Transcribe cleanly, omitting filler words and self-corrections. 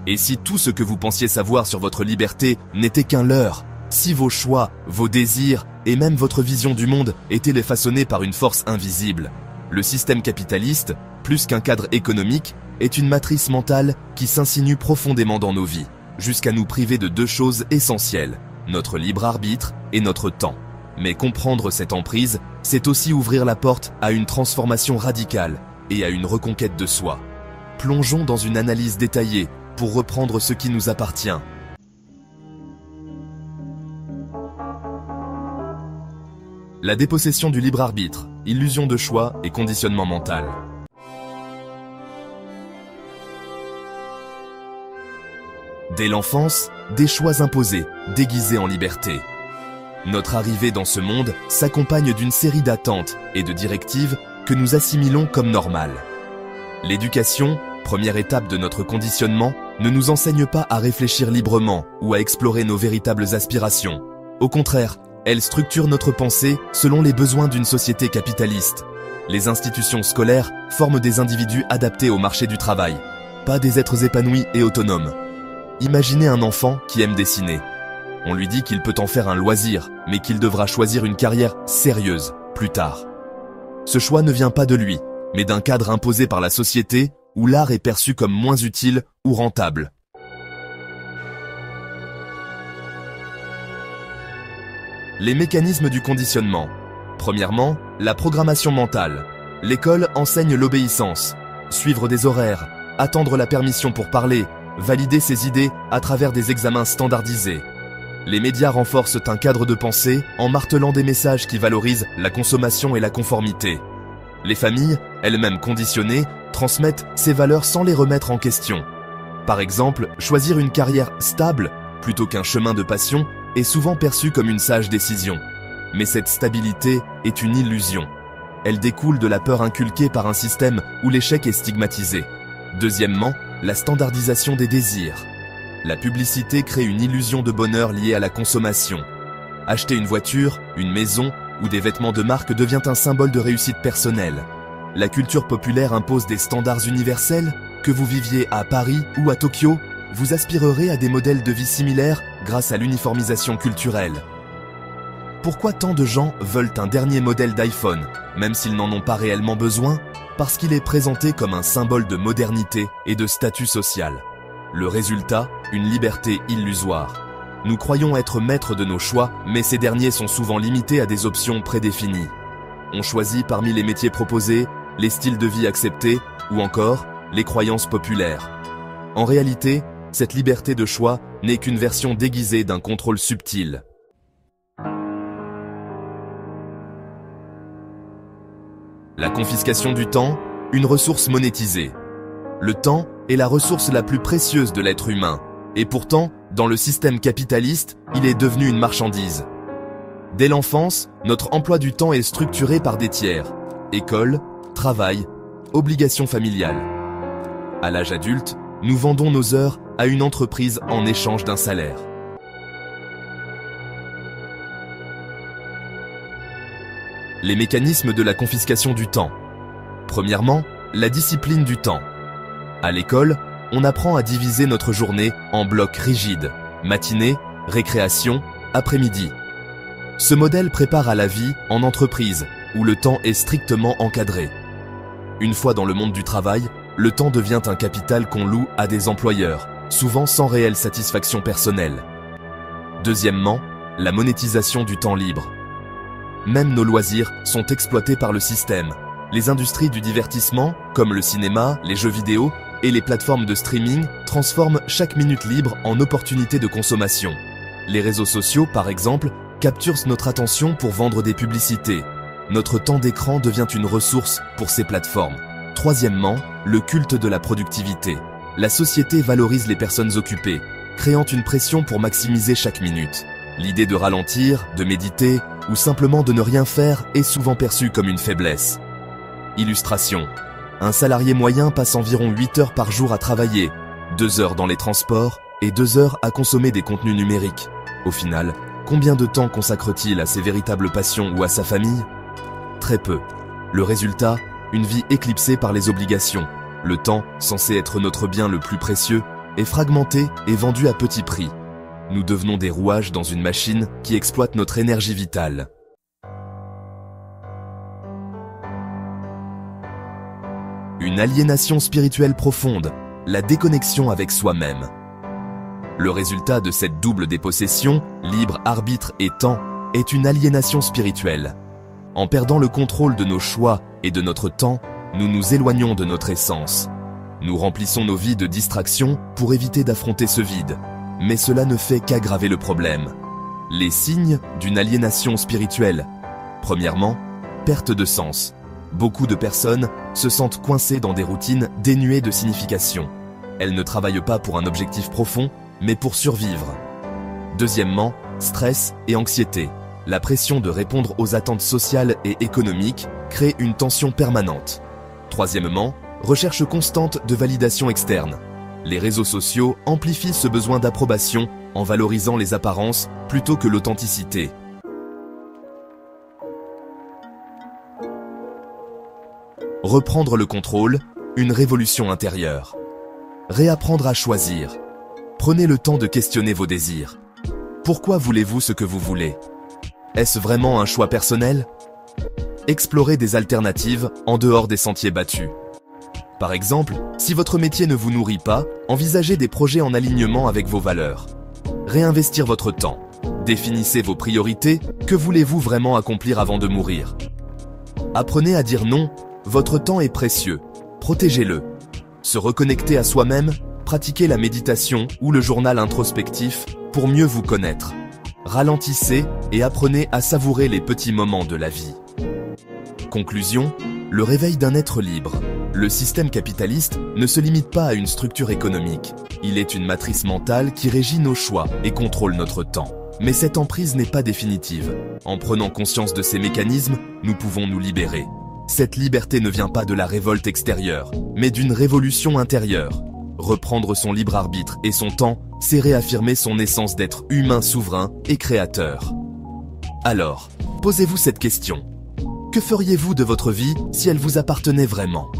Et si tout ce que vous pensiez savoir sur votre liberté n'était qu'un leurre, si vos choix, vos désirs et même votre vision du monde étaient façonnés par une force invisible, le système capitaliste, plus qu'un cadre économique, est une matrice mentale qui s'insinue profondément dans nos vies, jusqu'à nous priver de deux choses essentielles, notre libre arbitre et notre temps. Mais comprendre cette emprise, c'est aussi ouvrir la porte à une transformation radicale et à une reconquête de soi. Plongeons dans une analyse détaillée pour reprendre ce qui nous appartient. La dépossession du libre arbitre, illusion de choix et conditionnement mental. Dès l'enfance, des choix imposés, déguisés en liberté. Notre arrivée dans ce monde s'accompagne d'une série d'attentes et de directives que nous assimilons comme normales. L'éducation, première étape de notre conditionnement, ne nous enseigne pas à réfléchir librement ou à explorer nos véritables aspirations. Au contraire, elle structure notre pensée selon les besoins d'une société capitaliste. Les institutions scolaires forment des individus adaptés au marché du travail, pas des êtres épanouis et autonomes. Imaginez un enfant qui aime dessiner. On lui dit qu'il peut en faire un loisir, mais qu'il devra choisir une carrière sérieuse plus tard. Ce choix ne vient pas de lui, mais d'un cadre imposé par la société où l'art est perçu comme moins utile ou rentable. Les mécanismes du conditionnement. Premièrement, la programmation mentale. L'école enseigne l'obéissance, suivre des horaires, attendre la permission pour parler, valider ses idées à travers des examens standardisés. Les médias renforcent un cadre de pensée en martelant des messages qui valorisent la consommation et la conformité. Les familles, elles-mêmes conditionnées, transmettent ces valeurs sans les remettre en question. Par exemple, choisir une carrière stable plutôt qu'un chemin de passion est souvent perçu comme une sage décision. Mais cette stabilité est une illusion. Elle découle de la peur inculquée par un système où l'échec est stigmatisé. Deuxièmement, la standardisation des désirs. La publicité crée une illusion de bonheur liée à la consommation. Acheter une voiture, une maison ou des vêtements de marque devient un symbole de réussite personnelle. La culture populaire impose des standards universels. Que vous viviez à Paris ou à Tokyo, vous aspirerez à des modèles de vie similaires grâce à l'uniformisation culturelle. Pourquoi tant de gens veulent un dernier modèle d'iPhone, même s'ils n'en ont pas réellement besoin? Parce qu'il est présenté comme un symbole de modernité et de statut social. Le résultat, une liberté illusoire. Nous croyons être maîtres de nos choix, mais ces derniers sont souvent limités à des options prédéfinies. On choisit parmi les métiers proposés, les styles de vie acceptés, ou encore les croyances populaires. En réalité, cette liberté de choix n'est qu'une version déguisée d'un contrôle subtil. La confiscation du temps, une ressource monétisée. Le temps est la ressource la plus précieuse de l'être humain, et pourtant, dans le système capitaliste, il est devenu une marchandise. Dès l'enfance, notre emploi du temps est structuré par des tiers. École, travail, obligations familiales. À l'âge adulte, nous vendons nos heures à une entreprise en échange d'un salaire. Les mécanismes de la confiscation du temps. Premièrement, la discipline du temps. À l'école, on apprend à diviser notre journée en blocs rigides, matinée, récréation, après-midi. Ce modèle prépare à la vie en entreprise, où le temps est strictement encadré. Une fois dans le monde du travail, le temps devient un capital qu'on loue à des employeurs, souvent sans réelle satisfaction personnelle. Deuxièmement, la monétisation du temps libre. Même nos loisirs sont exploités par le système. Les industries du divertissement, comme le cinéma, les jeux vidéo et les plateformes de streaming, transforment chaque minute libre en opportunité de consommation. Les réseaux sociaux, par exemple, capturent notre attention pour vendre des publicités. Notre temps d'écran devient une ressource pour ces plateformes. Troisièmement, le culte de la productivité. La société valorise les personnes occupées, créant une pression pour maximiser chaque minute. L'idée de ralentir, de méditer ou simplement de ne rien faire est souvent perçue comme une faiblesse. Illustration. Un salarié moyen passe environ 8 heures par jour à travailler, 2 heures dans les transports et 2 heures à consommer des contenus numériques. Au final, combien de temps consacre-t-il à ses véritables passions ou à sa famille? Très peu. Le résultat, une vie éclipsée par les obligations. Le temps, censé être notre bien le plus précieux, est fragmentée et vendue à petit prix. Nous devenons des rouages dans une machine qui exploite notre énergie vitale. Une aliénation spirituelle profonde, la déconnexion avec soi-même. Le résultat de cette double dépossession, libre arbitre et temps, est une aliénation spirituelle. En perdant le contrôle de nos choix et de notre temps, nous nous éloignons de notre essence. Nous remplissons nos vies de distractions pour éviter d'affronter ce vide, mais cela ne fait qu'aggraver le problème. Les signes d'une aliénation spirituelle. Premièrement, perte de sens. Beaucoup de personnes se sentent coincées dans des routines dénuées de signification. Elles ne travaillent pas pour un objectif profond, mais pour survivre. Deuxièmement, stress et anxiété. La pression de répondre aux attentes sociales et économiques crée une tension permanente. Troisièmement, recherche constante de validation externe. Les réseaux sociaux amplifient ce besoin d'approbation en valorisant les apparences plutôt que l'authenticité. Reprendre le contrôle, une révolution intérieure. Réapprendre à choisir. Prenez le temps de questionner vos désirs. Pourquoi voulez-vous ce que vous voulez? Est-ce vraiment un choix personnel? Explorez des alternatives en dehors des sentiers battus. Par exemple, si votre métier ne vous nourrit pas, envisagez des projets en alignement avec vos valeurs. Réinvestir votre temps. Définissez vos priorités. Que voulez-vous vraiment accomplir avant de mourir? Apprenez à dire non. Votre temps est précieux. Protégez-le. Se reconnecter à soi-même, pratiquez la méditation ou le journal introspectif pour mieux vous connaître. Ralentissez et apprenez à savourer les petits moments de la vie. Conclusion, le réveil d'un être libre. Le système capitaliste ne se limite pas à une structure économique. Il est une matrice mentale qui régit nos choix et contrôle notre temps. Mais cette emprise n'est pas définitive. En prenant conscience de ces mécanismes, nous pouvons nous libérer. Cette liberté ne vient pas de la révolte extérieure, mais d'une révolution intérieure. Reprendre son libre arbitre et son temps, c'est réaffirmer son essence d'être humain souverain et créateur. Alors, posez-vous cette question. Que feriez-vous de votre vie si elle vous appartenait vraiment ?